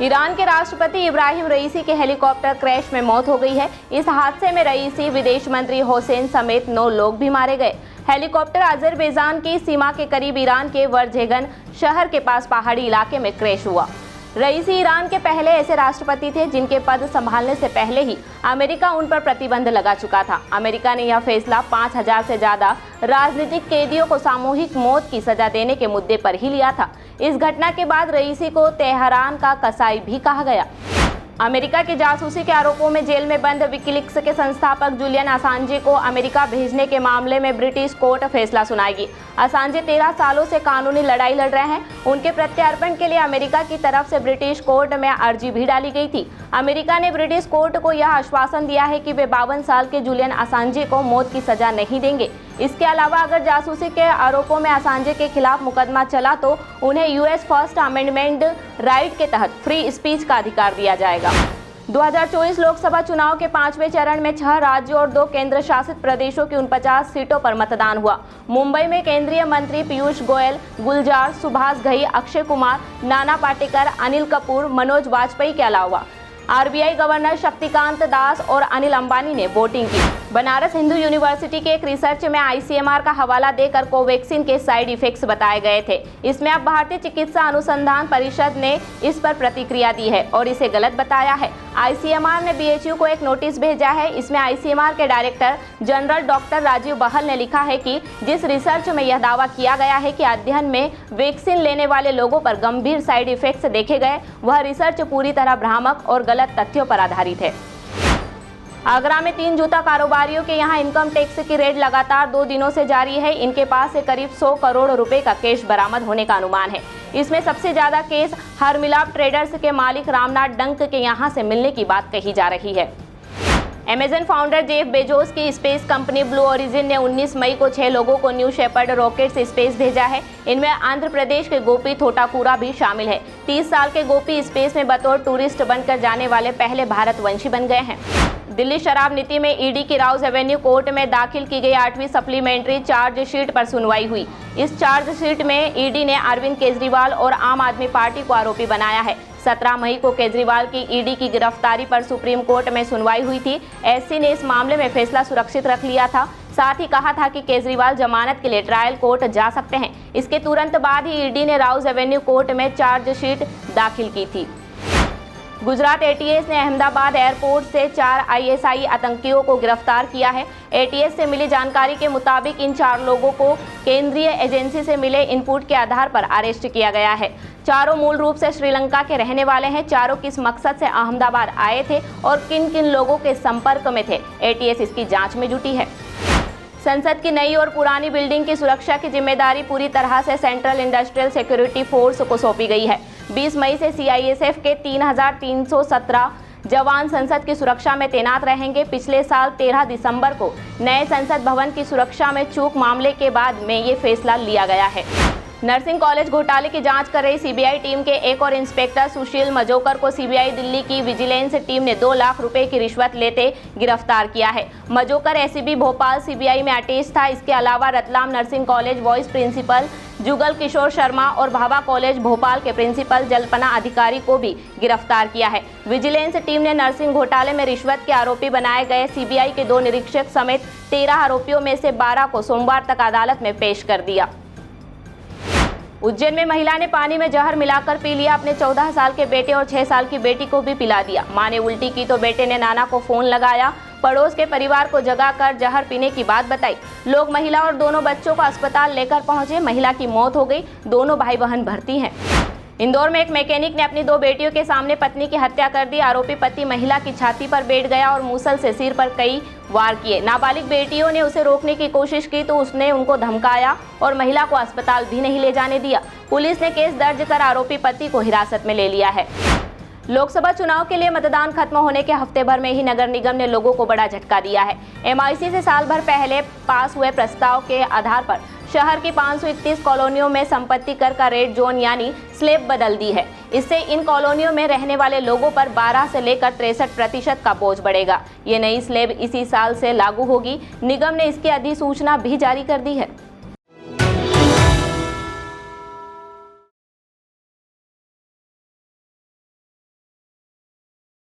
Iran के राष्ट्रपति इब्राहिम रईसी के हेलीकॉप्टर क्रैश में मौत हो गई है। इस हादसे में रईसी, विदेश मंत्री हुसैन समेत 9 लोग भी मारे गए। हेलीकॉप्टर अजरबैजान की सीमा के करीब ईरान के वर्जेगन शहर के पास पहाड़ी इलाके में क्रैश हुआ। रईसी ईरान के पहले ऐसे राष्ट्रपति थे जिनके पद संभालने से पहले ही अमेरिका उन पर प्रतिबंध लगा चुका था। अमेरिका ने यह फैसला 5000 से ज्यादा राजनीतिक कैदियों को सामूहिक मौत की सजा देने के मुद्दे पर ही लिया था। इस घटना के बाद रईसी को तेहरान का कसाई भी कहा गया। अमेरिका की जासूसी के आरोपों में जेल में बंद विकिलीक्स के संस्थापक जुलियन असांजे को अमेरिका भेजने के मामले में ब्रिटिश कोर्ट फैसला सुनाएगी। असांजे 13 सालों से कानूनी लड़ाई लड़ रहे हैं। उनके प्रत्यार्पण के लिए अमेरिका की तरफ से ब्रिटिश कोर्ट में अर्जी भी डाली गई थी। अमेरिका ने ब्रिटिश कोर्ट को यह आश्वासन दिया है कि वे 52 साल के जुलियन असांजे को मौत की सजा नहीं देंगे। इसके अलावा अगर जासूसी के आरोपों में असांजे के खिलाफ मुकदमा चला तो उन्हें यूएस फर्स्ट अमेंडमेंट राइट के तहत फ्री स्पीच का अधिकार दिया जाएगा। 2024 लोकसभा चुनाव के 5वें चरण में 6 राज्यों और 2 केंद्र शासित प्रदेशों की 49 सीटों पर मतदान हुआ। मुंबई में केंद्रीय मंत्री पीयूष गोयल, गुलजार, सुभाष घई, अक्षय कुमार, नाना पाटेकर, अनिल कपूर, मनोज वाजपेयी के अलावा आरबीआई गवर्नर शक्तिकांत दास और अनिल अंबानी ने वोटिंग की। बनारस हिंदू यूनिवर्सिटी के एक रिसर्च में आईसीएमआर का हवाला देकर कोवैक्सीन के साइड इफेक्ट्स बताए गए थे। इसमें अब भारतीय चिकित्सा अनुसंधान परिषद ने इस पर प्रतिक्रिया दी है और इसे गलत बताया है। आईसीएमआर ने बीएचयू को एक नोटिस भेजा है। इसमें आईसीएमआर के डायरेक्टर जनरल डॉक्टर राजीव बहल ने लिखा है कि जिस रिसर्च में यह दावा किया गया है कि अध्ययन में वैक्सीन लेने वाले लोगों पर गंभीर साइड इफेक्ट्स देखे गए, वह रिसर्च पूरी तरह भ्रामक और गलत तथ्यों पर आधारित है। आगरा में 3 जूता कारोबारियों के यहां इनकम टैक्स की रेड लगातार 2 दिनों से जारी है। इनके पास से करीब 100 करोड़ रुपए का कैश बरामद होने का अनुमान है। इसमें सबसे ज्यादा केस हरमिलाप ट्रेडर्स के मालिक रामनाथ डंक के यहां से मिलने की बात कही जा रही है। अमेज़न फाउंडर जेफ बेजोस की स्पेस कंपनी ब्लू ओरिजिन ने 19 मई को 6 लोगों को न्यू शेपर्ड रॉकेट से स्पेस भेजा है। इनमें आंध्र प्रदेश के गोपी थोटाकुरा भी शामिल है। 30 साल के गोपी स्पेस में बतौर टूरिस्ट बनकर जाने वाले पहले भारतवंशी बन गए हैं। दिल्ली शराब नीति में ईडी की राउज एवेन्यू कोर्ट में दाखिल की गई 8वीं सप्लीमेंट्री चार्जशीट पर सुनवाई हुई। इस चार्जशीट में ईडी ने अरविंद केजरीवाल और आम आदमी पार्टी को आरोपी बनाया है। 17 मई को केजरीवाल की ईडी की गिरफ्तारी पर सुप्रीम कोर्ट में सुनवाई हुई थी। एससी ने इस मामले में फैसला सुरक्षित रख लिया था। साथ ही कहा था कि केजरीवाल जमानत के लिए ट्रायल कोर्ट जा सकते हैं। इसके तुरंत बाद ही ईडी ने राउज एवेन्यू कोर्ट में चार्जशीट दाखिल की थी। गुजरात एटीएस ने अहमदाबाद एयरपोर्ट से 4 आईएसआई आतंकियों को गिरफ्तार किया है। एटीएस से मिली जानकारी के मुताबिक इन 4 लोगों को केंद्रीय एजेंसी से मिले इनपुट के आधार पर अरेस्ट किया गया है। चारों मूल रूप से श्रीलंका के रहने वाले हैं। चारों किस मकसद से अहमदाबाद आए थे और किन किन लोगों के संपर्क में थे, एटीएस इसकी जांच में जुटी है। संसद की नई और पुरानी बिल्डिंग की सुरक्षा की जिम्मेदारी पूरी तरह से सेंट्रल इंडस्ट्रियल सिक्योरिटी फोर्स को सौंपी गई है। 20 मई से सीआईएसएफ के 3317 जवान संसद की सुरक्षा में तैनात रहेंगे। पिछले साल 13 दिसंबर को नए संसद भवन की सुरक्षा में चूक मामले के बाद में ये फैसला लिया गया है। नर्सिंग कॉलेज घोटाले की जांच कर रही सीबीआई टीम के एक और इंस्पेक्टर सुशील मजोकर को सीबीआई दिल्ली की विजिलेंस टीम ने 2 लाख रुपए की रिश्वत लेते गिरफ्तार किया है। मजोकर एसीबी भोपाल सीबीआई में अटैच था। इसके अलावा Ratlam nursing college vice principal Jugal Kishore Sharma और भाभा कॉलेज भोपाल के प्रिंसिपल जल्पना अधिकारी को भी गिरफ्तार किया है। विजिलेंस टीम ने नर्सिंग घोटाले में रिश्वत के आरोपी बनाए गए सीबीआई के 2 निरीक्षक समेत 13 आरोपियों में से 12 को सोमवार तक अदालत में पेश कर दिया। उज्जैन में महिला ने पानी में जहर मिलाकर पी लिया। अपने 14 साल के बेटे और 6 साल की बेटी को भी पिला दिया। मां ने उल्टी की तो बेटे ने नाना को फोन लगाया। पड़ोस के परिवार को जगाकर जहर पीने की बात बताई। लोग महिला और दोनों बच्चों को अस्पताल लेकर पहुंचे। महिला की मौत हो गई। दोनों भाई बहन भर्ती हैं। इंदौर में एक मैकेनिक ने अपनी 2 बेटियों के सामने पत्नी की हत्या कर दी। आरोपी पति महिला की छाती पर बैठ गया और मूसल से सिर पर कई वार किए। नाबालिग बेटियों ने उसे रोकने की कोशिश की तो उसने उनको धमकाया और महिला को अस्पताल भी नहीं ले जाने दिया। पुलिस ने केस दर्ज कर आरोपी पति को हिरासत में ले लिया है। लोकसभा चुनाव के लिए मतदान खत्म होने के हफ्ते भर में ही नगर निगम ने लोगों को बड़ा झटका दिया है। एमआईसी से साल भर पहले पास हुए प्रस्ताव के आधार पर शहर की 531 कॉलोनियों में संपत्ति कर का रेड जोन यानी स्लैब बदल दी है। इससे इन कॉलोनियों में रहने वाले लोगों पर 12 से लेकर 63% का बोझ बढ़ेगा। ये नई स्लैब इसी साल से लागू होगी। निगम ने इसकी अधिसूचना भी जारी कर दी है।